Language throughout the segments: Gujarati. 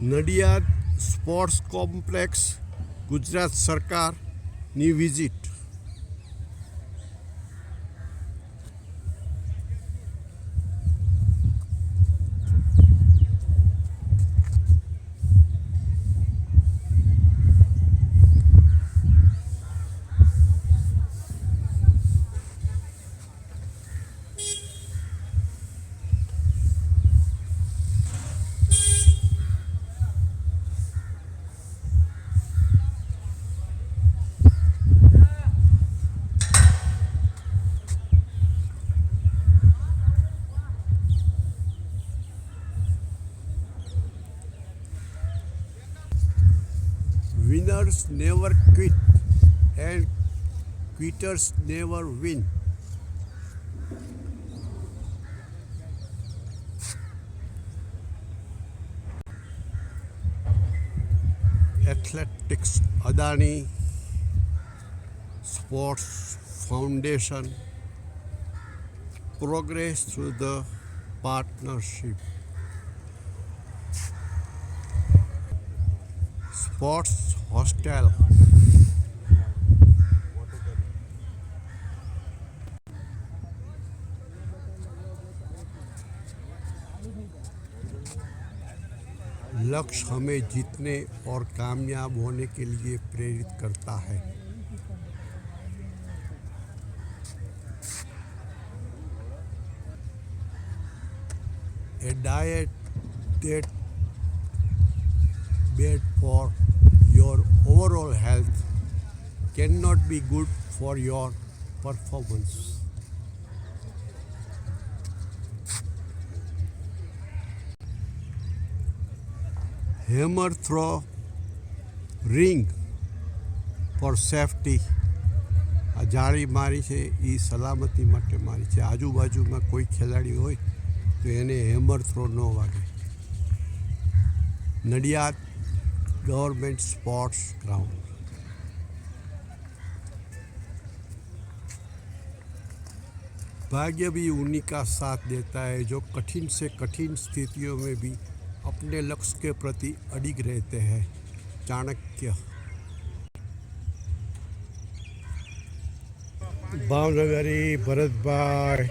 નડિયાદ સ્પોર્ટ્સ કોમ્પ્લેક્સ ગુજરાત સરકારની visit. Winners never quit and quitters never win. Athletics Adani Sports Foundation progress through the partnership. Sports Hostel. लक्ष्य हमें जीतने और कामयाब होने के लिए प्रेरित करता है. A diet that bad for your overall health cannot be good for your performance. Hammer throw ring for safety. આ જાળી મારી છે એ સલામતી માટે મારી છે. આજુબાજુમાં કોઈ ખેલાડી હોય તો એને હેમર થ્રો ન વાગે. Nadiad government sports ground. भाग्य भी उन्हीं का साथ देता है जो कठिन से कठिन स्थितियों में भी अपने लक्ष्य के प्रति अडिग रहते हैं. चाणक्य. भावनगरी Bharatbhai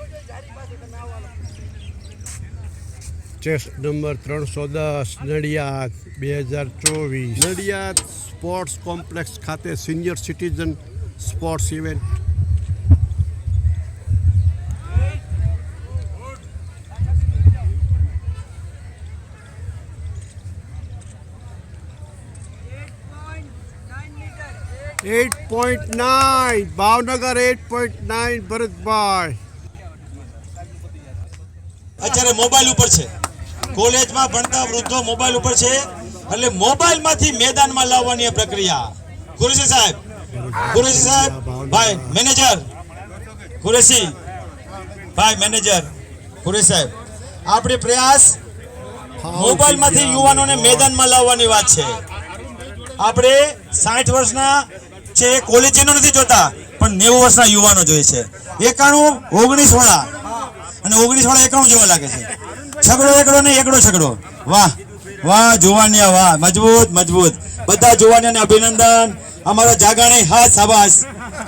chest number 310 Nadiad 2024. Nadiad sports complex ખાતે senior citizen sports event. Bhavnagar 8.9 Bharatbhai. અત્યારે મોબાઈલ ઉપર છે. કોલેજમાં ભણતા વૃદ્ધો મોબાઈલ ઉપર છે એટલે મોબાઈલમાંથી મેદાનમાં લાવવાની પ્રક્રિયા. કુરેશી સાહેબ ભાઈ મેનેજર કુરેશી ભાઈ મેનેજર કુરેશી સાહેબ, આપણે પ્રયાસ મોબાઈલમાંથી યુવાનોને મેદાનમાં લાવવાની વાત છે. આપણે 60 વર્ષના છે કોલેજીનો નથી જોતા, પણ 90 વર્ષના યુવાનો જોઈએ છે. 91 19 વાળા અને 19 વાળા 91 જેવા લાગે છે. છગડો એકડો નહીં, એકડો છગડો. વાહ વાહ જુવાનિયા, વાહ મજબૂત મજબૂત. બધા જુવાનિયાને અભિનંદન. અમારા જાગાણી હાથ શાબાશ.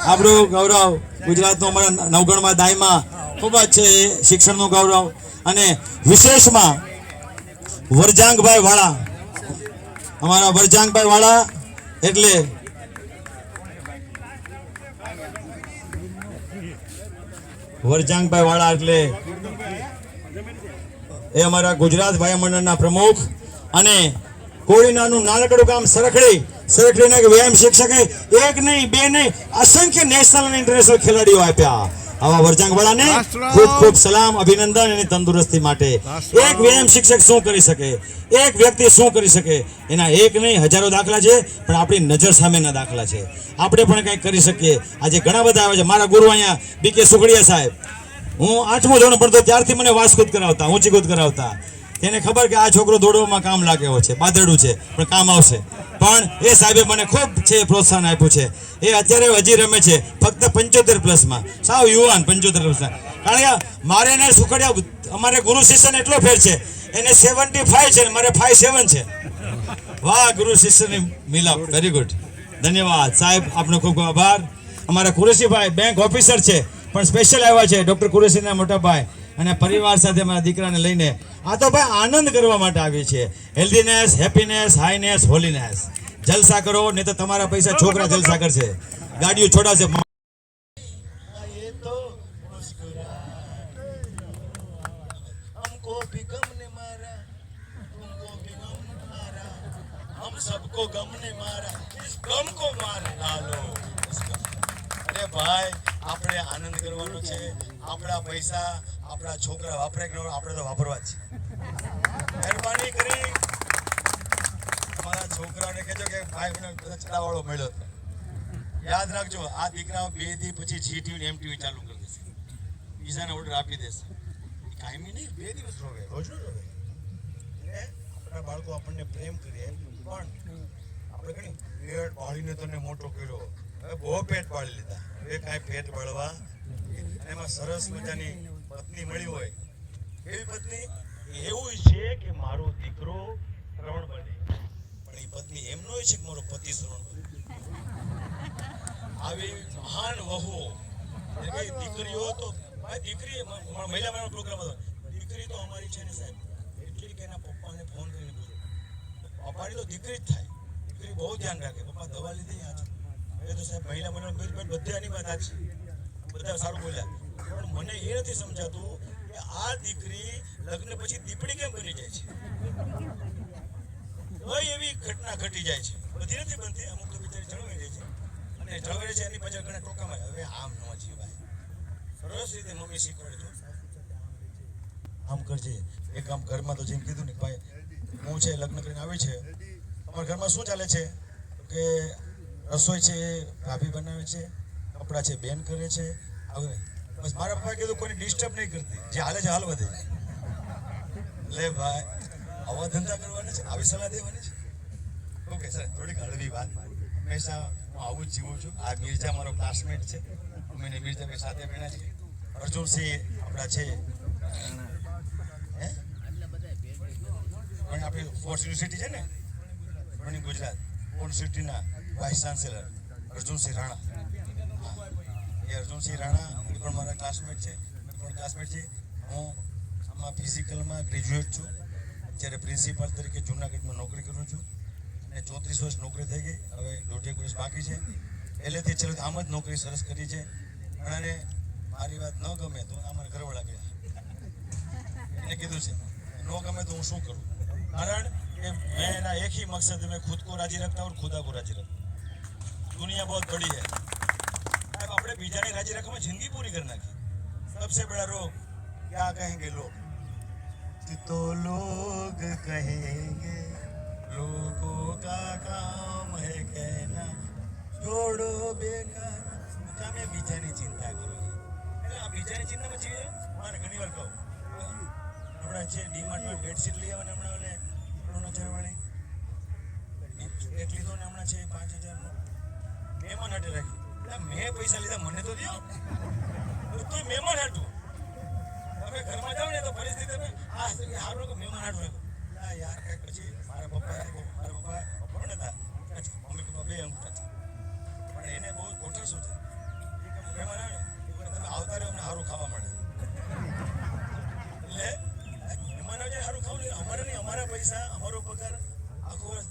આપણું ગૌરવ ગુજરાતનું અમારા નવગણમાં દાયમાં ખૂબ જ છે શિક્ષણનું ગૌરવ. અને વિશેષમાં વરજાંગભાઈ વાળા, અમારા વરજાંગભાઈ વાળા એટલે વરજાંગભાઈ વાળા એટલે એ અમારા ગુજરાત ભાઈ મંડળના પ્રમુખ અને કોડીનાનું નાનકડું ગામ સરખડીના વ્યાયામ શિક્ષકે 1 નહીં 2 નહીં અસંખ્ય નેશનલ અને ઇન્ટરનેશનલ ખેલાડીઓ આપ્યા. આવા વરજાંગવાળાને ખૂબ ખૂબ સલામ, અભિનંદન એની તંદુરસ્તી માટે. એક વ્યાયામ શિક્ષક શું કરી શકે, એક વ્યક્તિ શું કરી શકે, એના એક નહીં હજારો દાખલા છે, પણ આપણી નજર સામેના દાખલા છે. આપણે પણ કંઈક કરી શકીએ. આજે ઘણા બધા આવે છે. મારા ગુરુ અહીંયા બીકે સુખડિયા સાહેબ, હું 8મું ધોરણ ભણતો ત્યારથી મને વાસકૂદ કરાવતા, ઊંચી કૂદ કરાવતા. તેને ખબર કે આ છોકરો દોડવામાં કામ લાગે એવો છે, બાદરડું છે પણ કામ આવશે. પણ એ સાહેબે મને ખૂબ છે પ્રોત્સાહન આપ્યું છે. એ અત્યારે હજી રમે છે ફક્ત 75+માં, સાવ યુવાન 75+. કારણ કે મારે એને સુખડિયા અમારે ગુરુ શિષ્યને એટલો ફેર છે, એને 75 છે ને મારે 57 છે. વાહ, ગુરુ શિષ્યની મિલાપ, વેરી ગુડ, ધન્યવાદ સાહેબ, આપનો ખૂબ ખૂબ આભાર. અમારા કુરેશીભાઈ બેંક ઓફિસર છે પણ સ્પેશિયલ આવ્યા છે, ડોક્ટર કુરેશીના મોટા ભાઈ અને પરિવાર સાથે મારા દીકરાને લઈને. આ તો ભાઈ આનંદ કરવા માટે આવી છે. હેલ્ધીનેસ, હેપીનેસ, હાઈનેસ, હોલીનેસ. જલસા કરો, નહીં તો તમારા પૈસા છોકરા જલસા કરશે, ગાડીઓ છોડાશે. सबको गम ने मारा, इस गम को मार डालो. અરે ભાઈ, આપણે આનંદ કરવાનો છે. આપણા પૈસા આપણા છોકરા વાપરે કે આપણે તો વાપરવા જ છે. મહેરબાની કરી તમારા છોકરાઓને કહેજો કે ભાઈ મને ચડાવાળો મળ્યો. યાદ રાખજો, આ દીકરાઓ 2 દી પછી જીટીવી ને એમટીવી ચાલુ કરી દેશે, બીજાને ઓર્ડર આપી દેશે. કાયમી નહીં, 2 દિવસ રોવે, રોજ નો રોવે. આપણા બાળકો આપણને પ્રેમ કરીએ પણ આપણે કઈ પેટ પાળીને તને મોટો કર્યો, હવે બહુ પેટ પાળી લીધા, હવે કાંઈ પેટ બળવા. એમાં સરસ મજાની પત્ની મળી હોય, એવી પત્ની એવું છે કે મારો દીકરો શ્રવણ બને, પણ એ પત્ની એમ ન હોય છે કે મારો પતિ શ્રવણ બને. આવી મહાન વહુઓ દીકરીઓ તો દીકરી મહિલા પ્રોગ્રામ હતો, દીકરી તો અમારી છે ને સાહેબ એટલી કે એના પપ્પાને ફોન કરીને બોલો, પપ્પાની તો દીકરી જ થાય. દીકરી બહુ ધ્યાન રાખે, પપ્પા દવા લીધી આજે. હવે તો સાહેબ મહિલા મંડળ બધાની વાત આ છે, બધા સારું બોલ્યા, પણ મને એ નથી સમજાતું કે આ દીકરી લગ્ન પછી દીપડી કેમ બની જાય છે. કઈ એવી ઘટના ઘટી જાય છે, બધી નથી બનતી, અમુક તો બિચારી જળવાઈ જાય છે, અને જળવાઈ છે એની પાછળ ઘણા ટોકામાં. હવે આમ ન જીવાય, સરસ રીતે મમ્મી શીખવાડે, આમ કરજે. એક આમ ઘરમાં તો જેમ કીધું ને ભાઈ હું છે લગ્ન કરીને આવી છે, અમારા ઘરમાં શું ચાલે છે કે રસોઈ છે ભાભી બનાવે છે, કપડાં છે બેન કરે છે. હવે બસ મારા પપ્પાએ કીધું કોઈને ડિસ્ટર્બ નહીં કરતી, જે હાલે છે હાલ વધે. લે ભાઈ, આવા ધંધા કરવાના છે, આવી સલાહ દેવાની છે. ઓકે સર, થોડીક હળવી વાત. હંમેશા હું આવું જ જીવું છું. આ મિર્ઝા મારો ક્લાસમેટ છે, અમે મિર્ઝા સાથે ભણ્યા છીએ. અર્જુનસિંહ આપણા છે પણ આપણી ફોર્સ યુનિવર્સિટી છે ને રનિંગ ગુજરાત, યુનિવર્સિટીના વાઇસ ચાન્સેલર અર્જુનસિંહ રાણા. એ અર્જુનસિંહ રાણા એ પણ મારા ક્લાસમેટ છે, હું આમાં ફિઝિકલમાં ગ્રેજ્યુએટ છું. અત્યારે પ્રિન્સિપાલ તરીકે જૂનાગઢમાં નોકરી કરું છું અને 34 વર્ષ નોકરી થઈ ગઈ, હવે 1.5 વર્ષ બાકી છે. પહેલેથી છેલ્લે આમ જ નોકરી સરસ કરી છે. ઘણાને મારી વાત ન ગમે તો અમારા ઘરવાળા ગયા, એને કીધું છે ન ગમે તો હું શું કરું, કારણ કે मैं ना एक ही मकसद है, मैं खुद को राजी रखता हूँ और खुदा को राजी रखता हूँ. दुनिया बहुत बड़ी है, अब अपने बीजा ने राजी रखा में जिंदगी पूरी करना की. सबसे बड़ा रोग क्या कहेंगे लोग, तो लोग कहेंगे लोगों का काम है कहना छोड़ो बेकार, क्या मैं बीजाની ચિંતા કરું. એટલે આ બીજાની ચિંતામાં જીવે. મારે ઘણી વાર કહું હમણાં છે ડીમાર્ટમાં બેડશીટ લઈ આવવાને, હમણાં ઓલે 3,000 વાળી એટલી તો ને હમણાં છે 5,000 મહેમાન હાટે રાખી. મેં પૈસા લીધા, મને તો દો, તું મહેમાન હાટું. તમે ઘરમાં જાઓ ને તો પરિસ્થિતિ આ સારું મહેમાન હાટું રાખો. યાર કંઈક પછી મારા પપ્પા પણ હતા, મમ્મી પપ્પા 2 અંગૂઠા છે, પણ એને બહુ ગોઠર શું છે, મહેમાન આવે તમે આવતા રહ્યો અમને સારું ખાવા મળે. એટલે મહેમાન આવે સારું ખાવું નહીં, અમારે નહીં, અમારા પૈસા અમારો પગાર આખો વર્ષ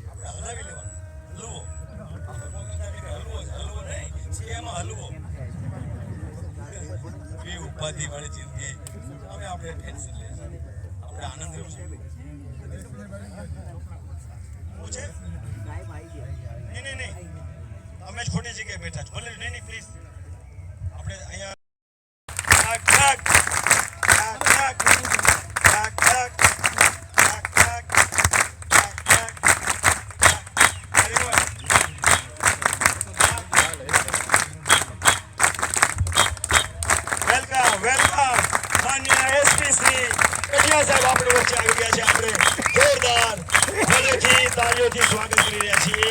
આપણે હલાવી લેવાનો. હલવો હલવો નહીં, એમાં હલવો એ ઉપાધિ વાળી જિંદગી. હવે આપણે ટેન્શન લઈએ, આપણે આનંદ લેવું છે. શું છે? નહીં, અમે જ ખોટી જગ્યાએ બેઠા છો. ભલે નહીં પ્લીઝ, આપણે અહીંયા વેલકમ માન્ય એસપી શ્રી કડિયા સાહેબ આપણી વચ્ચે આવી ગયા છે. આપણે જોરદાર તાળીઓથી સ્વાગત કરી રહ્યા છીએ.